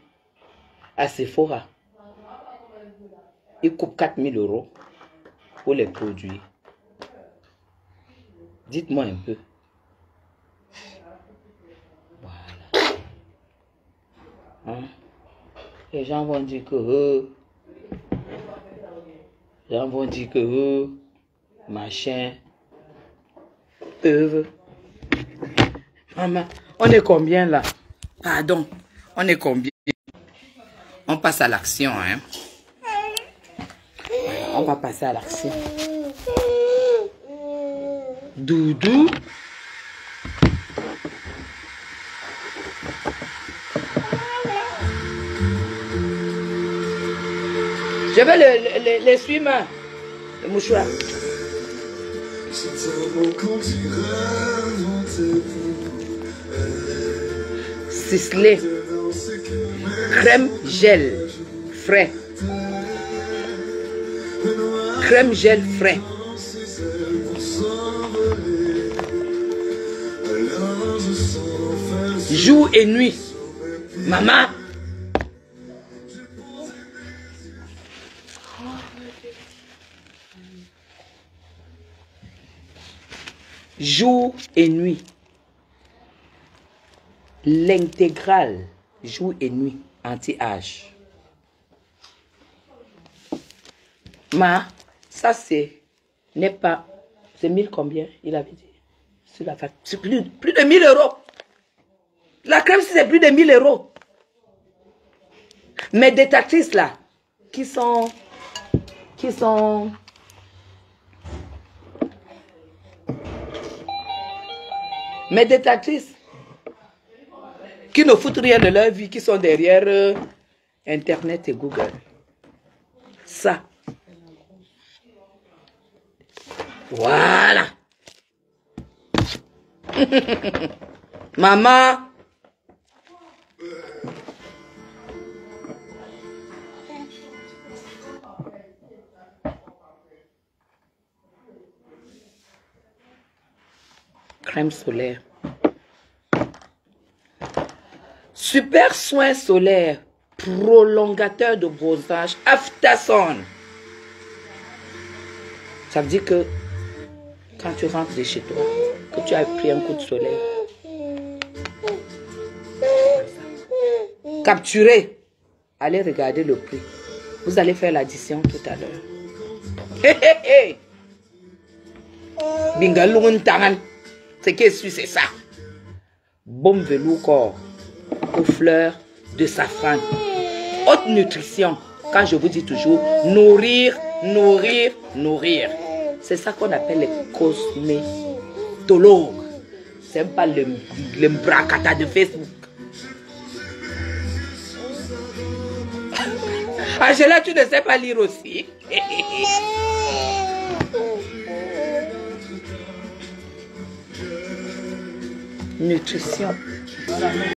à Sephora? Il coupe 4 000 € pour les produits. Dites-moi un peu. Voilà. Hein? Les gens vont dire que... les gens vont dire que... machin... peuvent... Maman, on est combien là? Pardon, on est combien? On passe à l'action, hein? On va passer à l'action. Doudou. Je vais les suivre, le mouchoir. C'est un bon quand tu rêves, Sisley. Crème gel frais. Crème gel frais. Jour et nuit. Maman. Jour et nuit. L'intégrale jour et nuit anti-âge. Ça n'est pas... C'est 1000 combien, il avait dit. Sur la facture. C'est plus de 1000 euros. La crème, c'est plus de 1000 euros. Mes détectrices là, qui sont... Mes détectrices, qui ne foutent rien de leur vie, qui sont derrière Internet et Google. Ça. Voilà. Maman. Crème solaire. Super soin solaire. Prolongateur de bronzage. Aftersun. Ça veut dire que quand tu rentres de chez toi, que tu as pris un coup de soleil. Capturez. Allez regarder le prix. Vous allez faire l'addition tout à l'heure. Bingalungun tangan. Ce qui est sûr, c'est ça. Baume velours corps aux fleurs de safran. Haute nutrition. Quand je vous dis toujours, nourrir, nourrir, nourrir. C'est ça qu'on appelle les cosmétologues. C'est pas le bracata de Facebook. Angela, tu ne sais pas lire aussi. Nutrition.